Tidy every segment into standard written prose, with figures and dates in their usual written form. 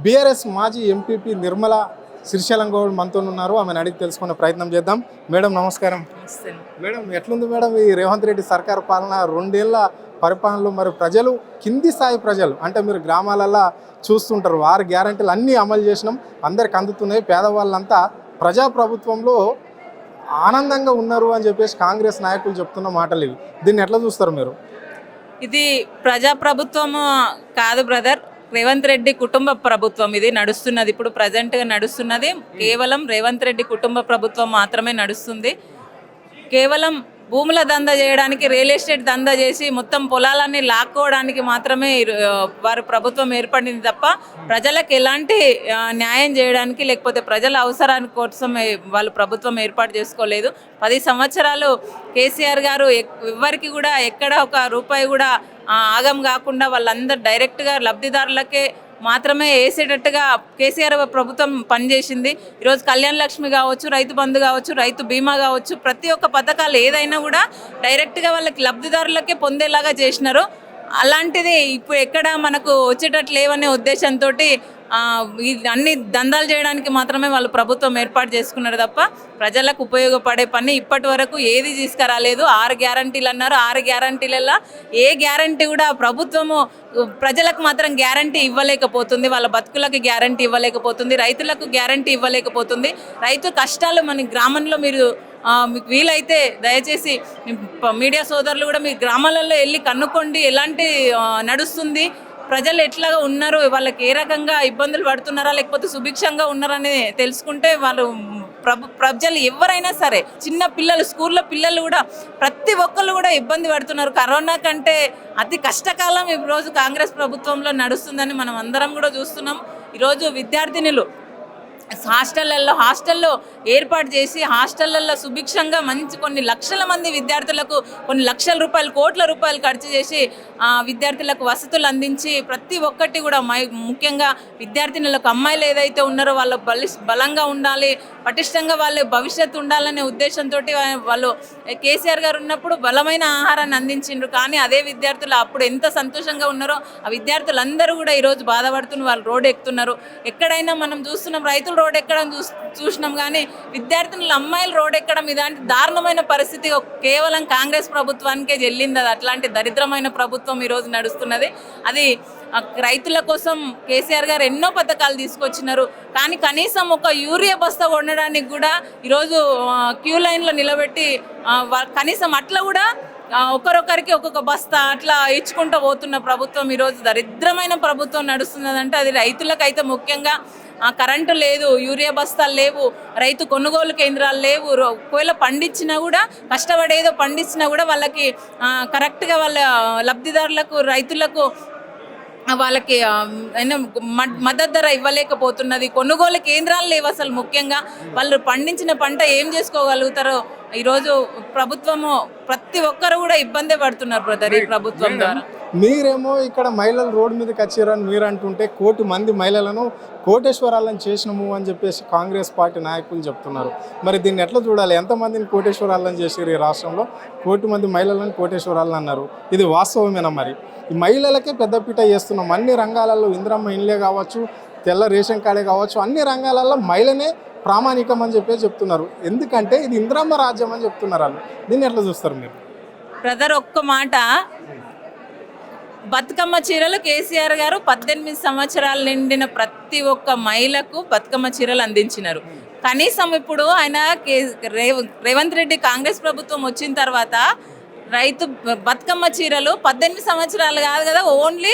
BRS మాజీ MPP Nirmala Srisailam Goud మనతో ఉన్నారు. ఆమెను అడిగి తెలుసుకునే ప్రయత్నం చేద్దాం. మేడం నమస్కారం. మేడం ఎట్లుంది మేడం ఈ రేవంత్ రెడ్డి సర్కార్ పాలన? 2 ఏళ్ల పరిపాలనలో మరి ప్రజలు, కింది స్థాయి ప్రజలు అంటే మీరు గ్రామాలల్లో చూస్తుంటారు, వారి గ్యారంటీలు అన్నీ అమలు చేసినాం, అందరికి అందుతున్నాయి, పేదవాళ్ళంతా ప్రజాప్రభుత్వంలో ఆనందంగా ఉన్నారు అని చెప్పేసి కాంగ్రెస్ నాయకులు చెప్తున్న మాటలు ఇవి. దీన్ని ఎట్లా చూస్తారు మీరు? ఇది ప్రజాప్రభుత్వము కాదు బ్రదర్, రేవంత్ రెడ్డి కుటుంబ ప్రభుత్వం ఇది నడుస్తున్నది. ఇప్పుడు ప్రజెంట్గా నడుస్తున్నది కేవలం రేవంత్ రెడ్డి కుటుంబ ప్రభుత్వం మాత్రమే నడుస్తుంది. కేవలం భూముల దందా చేయడానికి, రియల్ ఎస్టేట్ దందా చేసి మొత్తం పొలాలన్నీ లాక్కోవడానికి మాత్రమే వారి ప్రభుత్వం ఏర్పడింది తప్ప ప్రజలకు ఎలాంటి న్యాయం చేయడానికి లేకపోతే ప్రజల అవసరానికి కోసం వాళ్ళు ప్రభుత్వం ఏర్పాటు చేసుకోలేదు. 10 సంవత్సరాలు కేసీఆర్ గారు ఎవరికి కూడా ఎక్కడ ఒక రూపాయి కూడా ఆగం కాకుండా వాళ్ళందరూ డైరెక్ట్గా లబ్ధిదారులకే మాత్రమే వేసేటట్టుగా కేసీఆర్ ప్రభుత్వం పనిచేసింది. ఈరోజు కళ్యాణ లక్ష్మి కావచ్చు, రైతు బంధు కావచ్చు, రైతు బీమా కావచ్చు, ప్రతి ఒక్క పథకాలు ఏదైనా కూడా డైరెక్ట్గా వాళ్ళకి లబ్ధిదారులకే పొందేలాగా చేసినారు. అలాంటిది ఇప్పుడు ఎక్కడ మనకు వచ్చేటట్లు లేవనే ఉద్దేశంతో అన్ని దందాలు చేయడానికి మాత్రమే వాళ్ళు ప్రభుత్వం ఏర్పాటు చేసుకున్నారు తప్ప ప్రజలకు ఉపయోగపడే పని ఇప్పటి వరకు ఏది తీసుకురాలేదు. 6 గ్యారంటీలు అన్నారు. 6 గ్యారంటీలలో ఏ గ్యారంటీ కూడా ప్రభుత్వము ప్రజలకు మాత్రం గ్యారంటీ ఇవ్వలేకపోతుంది. వాళ్ళ బతుకులకు గ్యారంటీ ఇవ్వలేకపోతుంది, రైతులకు గ్యారంటీ ఇవ్వలేకపోతుంది. రైతు కష్టాలు మన గ్రామంలో మీరు మీకు వీలైతే దయచేసి మీడియా సోదరులు కూడా మీ గ్రామాలలో వెళ్ళి కనుక్కోండి ఎలాంటి నడుస్తుంది, ప్రజలు ఎట్లా ఉన్నారు, వాళ్ళకి ఏ రకంగా ఇబ్బందులు పడుతున్నారా లేకపోతే సుభిక్షంగా ఉన్నారని తెలుసుకుంటే వాళ్ళు ప్రజలు ఎవరైనా సరే, చిన్న పిల్లలు, స్కూల్లో పిల్లలు కూడా ప్రతి ఒక్కళ్ళు కూడా ఇబ్బంది పడుతున్నారు. కరోనా కంటే అతి కష్టకాలం ఈరోజు కాంగ్రెస్ ప్రభుత్వంలో నడుస్తుందని మనం అందరం కూడా చూస్తున్నాం. ఈరోజు విద్యార్థినులు హాస్టల్లో ఏర్పాటు చేసి హాస్టళ్లలో సుభిక్షంగా మంచి కొన్ని లక్షల మంది విద్యార్థులకు కొన్ని లక్షల రూపాయలు, కోట్ల రూపాయలు ఖర్చు చేసి విద్యార్థులకు వసతులు అందించి ప్రతి ఒక్కటి కూడా ముఖ్యంగా విద్యార్థినులకు అమ్మాయిలు ఏదైతే ఉన్నారో వాళ్ళు బలంగా ఉండాలి, పటిష్టంగా వాళ్ళ భవిష్యత్తు ఉండాలనే ఉద్దేశంతో వాళ్ళు కేసీఆర్ గారు ఉన్నప్పుడు బలమైన ఆహారాన్ని అందించిండ్రు. కానీ అదే విద్యార్థులు అప్పుడు ఎంత సంతోషంగా ఉన్నారో ఆ విద్యార్థులందరూ కూడా ఈరోజు బాధపడుతున్నారు, వాళ్ళు రోడ్డు ఎక్కుతున్నారు. ఎక్కడైనా మనం చూస్తున్నాం రైతులు రోడ్ ఎక్కడం చూసినాం, కానీ విద్యార్థినులు అమ్మాయిలు రోడ్ ఎక్కడం ఇలాంటి దారుణమైన పరిస్థితి కేవలం కాంగ్రెస్ ప్రభుత్వానికే చెల్లింది. అది అట్లాంటి దరిద్రమైన ప్రభుత్వం ఈరోజు నడుస్తున్నది. అది రైతుల కోసం కేసీఆర్ గారు ఎన్నో పథకాలు తీసుకొచ్చినారు, కానీ కనీసం ఒక యూరియా బస్తా కొనడానికి కూడా ఈరోజు క్యూ లైన్లో నిలబెట్టి కనీసం అట్లా కూడా ఒకరొకరికి ఒక్కొక్క బస్తా అట్లా ఇచ్చుకుంటూ పోతున్న ప్రభుత్వం ఈరోజు దరిద్రమైన ప్రభుత్వం నడుస్తున్నదంటే అది రైతులకైతే ముఖ్యంగా కరెంటు లేదు, యూరియా బస్తాలు లేవు, రైతు కొనుగోలు కేంద్రాలు లేవు. ఒకవేళ పండించినా కూడా కష్టపడేదో పండించినా కూడా వాళ్ళకి కరెక్ట్గా వాళ్ళ లబ్ధిదారులకు, రైతులకు వాళ్ళకి మద్దతు ధర ఇవ్వలేకపోతున్నది. కొనుగోలు కేంద్రాలు లేవు అసలు. ముఖ్యంగా వాళ్ళు పండించిన పంట ఏం చేసుకోగలుగుతారో ఈరోజు ప్రభుత్వము ప్రతి ఒక్కరు కూడా ఇబ్బంది పడుతున్నారు బ్రదర్ ఈ ప్రభుత్వం ద్వారా. మీరేమో ఇక్కడ మహిళలు రోడ్డు మీదకి వచ్చారని మీరు అంటుంటే 1 కోటి మంది మహిళలను కోటేశ్వరాలను చేసినాము అని చెప్పేసి కాంగ్రెస్ పార్టీ నాయకులు చెప్తున్నారు. మరి దీన్ని ఎట్లా చూడాలి? ఎంతమందిని కోటేశ్వరాలను చేసారు ఈ రాష్ట్రంలో? 1 కోటి మంది మహిళలను కోటేశ్వరాలను అన్నారు. ఇది వాస్తవమేనా? మరి ఈ మహిళలకే పెద్దపీట చేస్తున్నాం. అన్ని రంగాలలో ఇందిరమ్మ ఇండ్లే కావచ్చు, తెల్ల రేషన్ కార్డే కావచ్చు, అన్ని రంగాలలో మహిళనే ప్రామాణికం అని చెప్పేసి చెప్తున్నారు. ఎందుకంటే ఇది ఇందిరమ్మ రాజ్యం అని చెప్తున్నారు వాళ్ళు. దీన్ని ఎట్లా చూస్తారు మీరు? బ్రదర్ ఒక్క మాట, బతుకమ్మ చీరలు కేసీఆర్ గారు 18 సంవత్సరాలు నిండిన ప్రతి ఒక్క మహిళకు బతుకమ్మ చీరలు అందించినారు. కనీసం ఇప్పుడు ఆయన రేవంత్ రెడ్డి కాంగ్రెస్ ప్రభుత్వం వచ్చిన తర్వాత రైతు బతుకమ్మ చీరలు 18 సంవత్సరాలు కాదు కదా, ఓన్లీ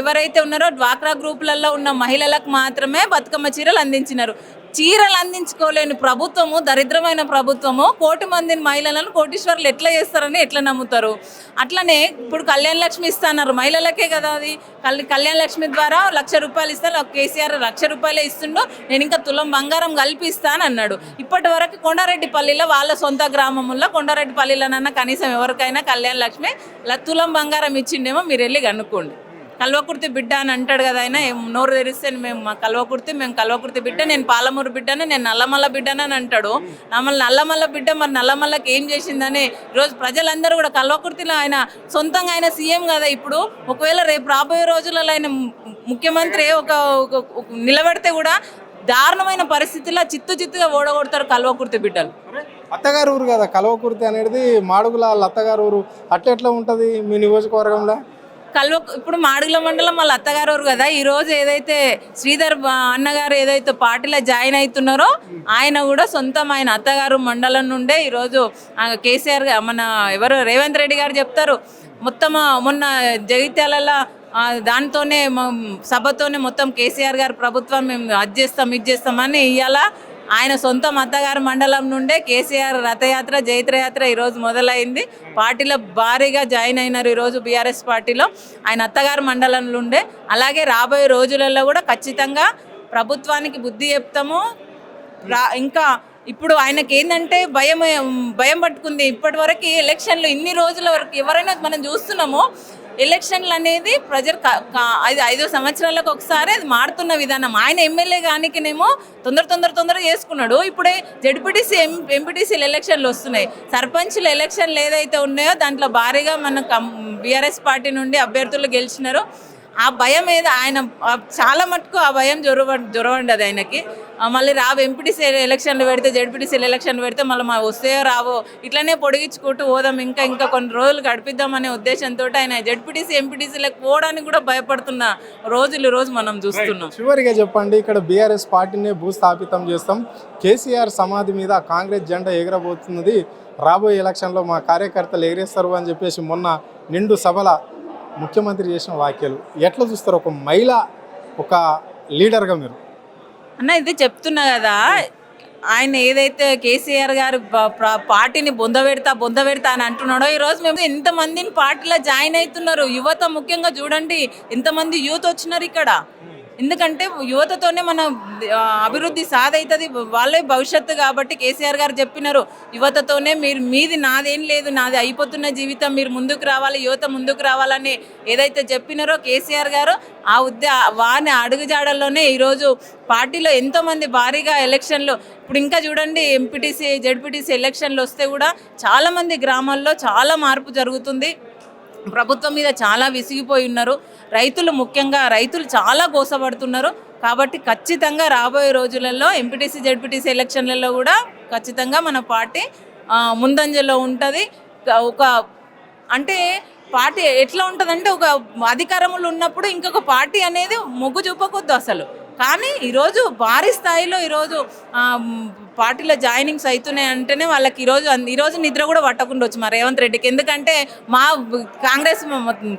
ఎవరైతే ఉన్నారో డ్వాక్రా గ్రూపులలో ఉన్న మహిళలకు మాత్రమే బతుకమ్మ చీరలు అందించినారు. చీరలు అందించుకోలేని ప్రభుత్వము, దరిద్రమైన ప్రభుత్వము 1 కోటి మంది మహిళలను కోటీశ్వర్లు ఎట్లా చేస్తారని ఎట్లా నమ్ముతారు? అట్లనే ఇప్పుడు కళ్యాణ లక్ష్మి ఇస్తున్నారు మహిళలకే కదా, అది కళ్యాణ లక్ష్మి ద్వారా 1,00,000 రూపాయలు ఇస్తారు. కేసీఆర్ 1,00,000 రూపాయలే ఇస్తుండో, నేను ఇంకా తులం బంగారం కల్పిస్తాను అన్నాడు. ఇప్పటి వరకు కొండారెడ్డిపల్లిలో వాళ్ళ సొంత గ్రామంలో కొండారెడ్డిపల్లిలోనన్నా కనీసం ఎవరికైనా కళ్యాణ లక్ష్మి తులం బంగారం ఇచ్చిండేమో మీరు వెళ్ళి కనుక్కోండి. కల్వకుర్తి బిడ్డ అని అంటాడు కదా ఆయన, నోరు తెరిస్తే మేము కల్వకుర్తి బిడ్డ, నేను పాలమూరు బిడ్డను, నేను నల్లమల్ల బిడ్డను అని అంటాడు. మమ్మల్ని నల్లమల్ల బిడ్డ, మరి నల్లమల్లకి ఏం చేసిందని ఈరోజు ప్రజలందరూ కూడా కల్వకుర్తిలో ఆయన సొంతంగా ఆయన సీఎం కదా ఇప్పుడు, ఒకవేళ రేపు రాబోయే రోజులలో ఆయన ముఖ్యమంత్రి ఒక నిలబెడితే కూడా దారుణమైన పరిస్థితిలో చిత్తుగా ఓడగొడతారు కల్వకుర్తి బిడ్డలు. అత్తగారు ఊరు కదా కల్వకుర్తి అనేది, మాడుగుల వాళ్ళ అత్తగారు ఊరు, అట్లా ఉంటుంది మీ నియోజకవర్గంలో? ఇప్పుడు మాడుగుల మండలం వాళ్ళ అత్తగారు ఊరు కదా. ఈ రోజు ఏదైతే శ్రీధర్ అన్నగారు ఏదైతే పార్టీలో జాయిన్ అవుతున్నారో ఆయన కూడా సొంతం ఆయన అత్తగారు మండలం నుండే ఈరోజు కేసీఆర్ మన ఎవరు రేవంత్ రెడ్డి గారు చెప్తారు, మొత్తం మొన్న జగిత్యాలలో దాంతోనే సభతోనే మొత్తం కేసీఆర్ గారు ప్రభుత్వం మేము అది చేస్తామని ఇవాళ ఆయన సొంతం అత్తగారు మండలం నుండే కేసీఆర్ రథయాత్ర జైత్రయాత్ర ఈరోజు మొదలైంది. పార్టీలో భారీగా జాయిన్ అయినారు ఈరోజు బీఆర్ఎస్ పార్టీలో ఆయన అత్తగారు మండలం నుండే. అలాగే రాబోయే రోజులలో కూడా ఖచ్చితంగా ప్రభుత్వానికి బుద్ధి చెప్తాము. ఇంకా ఇప్పుడు ఆయనకి ఏంటంటే భయం పట్టుకుంది. ఇప్పటి వరకు ఎలక్షన్లు ఇన్ని రోజుల వరకు ఎవరైనా మనం చూస్తున్నామో ఎలక్షన్లు అనేది ప్రజలు 5 సంవత్సరాలకు ఒకసారి అది మారుతున్న విధానం. ఆయన ఎమ్మెల్యే కానికినేమో తొందర చేసుకున్నాడు. ఇప్పుడే జడ్పీటీసీ ఎంపీటీసీలు ఎలక్షన్లు వస్తున్నాయి. సర్పంచ్ల ఎలక్షన్లు ఏదైతే ఉన్నాయో దాంట్లో భారీగా మన బీఆర్ఎస్ పార్టీ నుండి అభ్యర్థులు గెలిచినారు. ఆ భయం ఏదో ఆయన చాలా మటుకు ఆ భయం జొరవండదు ఆయనకి. మళ్ళీ ఎంపీటీసీ ఎలక్షన్లు పెడితే జడ్పీటీసీ ఎలక్షన్లు పెడితే మళ్ళీ వస్తాయో రావో ఇట్లనే పొడిగించుకుంటూ పోదాం, ఇంకా కొన్ని రోజులు గడిపిద్దామనే ఉద్దేశంతో ఆయన జడ్పీటీసీ ఎంపీటీసీలకు పోవడానికి కూడా భయపడుతున్న రోజు మనం చూస్తున్నాం. చివరిగా చెప్పండి, ఇక్కడ బీఆర్ఎస్ పార్టీని భూస్థాపితం చేస్తాం, కేసీఆర్ సమాధి మీద కాంగ్రెస్ జెండా ఎగరబోతున్నది, రాబోయే ఎలక్షన్లో మా కార్యకర్తలు ఎగిరేస్తారు అని చెప్పేసి మొన్న నిండు సభల ముఖ్యమంత్రి చేసిన వ్యాఖ్యలు ఎట్లా చూస్తారు ఒక మహిళ, ఒక లీడర్గా మీరు? అన్న ఇది చెప్తున్నా కదా, ఆయన ఏదైతే కేసీఆర్ గారు పార్టీని బొంద పెడతా అని అంటున్నాడో, ఈరోజు మేము ఎంతమందిని పార్టీలో జాయిన్ అవుతున్నారు. యువత ముఖ్యంగా చూడండి ఎంతమంది యూత్ వచ్చినారు ఇక్కడ. ఎందుకంటే యువతతోనే మన అభివృద్ధి సాధవుతుంది, వాళ్ళే భవిష్యత్తు. కాబట్టి కేసీఆర్ గారు చెప్పినారు, యువతతోనే మీది నాదేం లేదు, నాది అయిపోతున్న జీవితం, మీరు ముందుకు రావాలి, యువత ముందుకు రావాలని ఏదైతే చెప్పినారో కేసీఆర్ గారు వాని అడుగుజాడల్లోనే ఈరోజు పార్టీలో ఎంతోమంది భారీగా ఎలక్షన్లు. ఇప్పుడు ఇంకా చూడండి ఎంపీటీసీ జడ్పీటీసీ ఎలక్షన్లు వస్తే కూడా చాలామంది గ్రామాల్లో చాలా మార్పు జరుగుతుంది. ప్రభుత్వం మీద చాలా విసిగిపోయి ఉన్నారు ముఖ్యంగా రైతులు చాలా గోసపడుతున్నారు. కాబట్టి ఖచ్చితంగా రాబోయే రోజులలో ఎంపీటీసీ జడ్పీటీసీ ఎలక్షన్లలో కూడా ఖచ్చితంగా మన పార్టీ ముందంజలో ఉంటుంది. అంటే పార్టీ ఎట్లా ఉంటుందంటే, ఒక అధికారంలో ఉన్నప్పుడు ఇంకొక పార్టీ అనేది మొగ్గు చూపకొద్దు అసలు. కానీ ఈరోజు భారీ స్థాయిలో ఈరోజు పార్టీలో జాయినింగ్స్ అవుతున్నాయి అంటేనే వాళ్ళకి ఈరోజు నిద్ర కూడా పట్టకుండొచ్చు మా రేవంత్ రెడ్డికి. ఎందుకంటే మా కాంగ్రెస్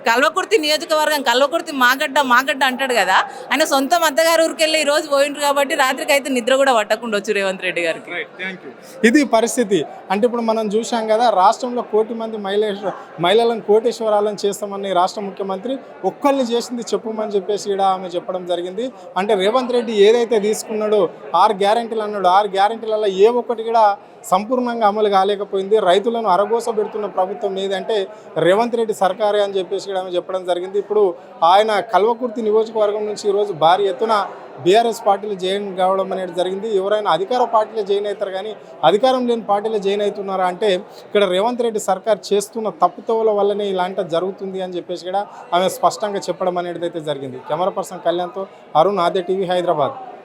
కల్వకుర్తి నియోజకవర్గం కల్వకుర్తి మాగడ్డ అంటాడు కదా, ఆయన సొంత అత్తగారు ఊరికి వెళ్ళి ఈరోజు పోయిండ్రు కాబట్టి రాత్రికి అయితే నిద్ర కూడా పట్టకుండొచ్చు రేవంత్ రెడ్డి గారికి. ఇది పరిస్థితి. అంటే ఇప్పుడు మనం చూసాం కదా, రాష్ట్రంలో 1 కోటి మంది మహిళలను కోటేశ్వరాలను చేస్తామని రాష్ట్ర ముఖ్యమంత్రి ఒక్కరిని చేసింది చెప్పమని చెప్పేసి ఇక్కడ ఆమె చెప్పడం జరిగింది. అంటే రేవంత్ రెడ్డి ఏదైతే తీసుకున్నాడో 6 గ్యారెంటీలు అన్నాడు, 6 గ్యారెంటీలలో ఏ ఒక్కటి కూడా సంపూర్ణంగా అమలు కాలేకపోయింది. రైతులను అరగోస పెడుతున్న ప్రభుత్వం ఏదంటే రేవంత్ రెడ్డి సర్కారే అని చెప్పేసి కూడా ఆమె చెప్పడం జరిగింది. ఇప్పుడు ఆయన కల్వకుర్తి నియోజకవర్గం నుంచి ఈరోజు భారీ ఎత్తున బీఆర్ఎస్ పార్టీలో జాయిన్ కావడం అనేది జరిగింది. ఎవరైనా అధికార పార్టీలో జాయిన్ అవుతారు కానీ అధికారం లేని పార్టీలో జాయిన్ అవుతున్నారా అంటే ఇక్కడ రేవంత్ రెడ్డి సర్కార్ చేస్తున్న తప్పుతోల వల్లనే ఇలాంటి జరుగుతుంది అని చెప్పేసి కూడా ఆమె స్పష్టంగా చెప్పడం అనేది అయితే జరిగింది. కెమెరా పర్సన్ కళ్యాణ్తో అరుణ్, ఆద్య టీవీ, హైదరాబాద్.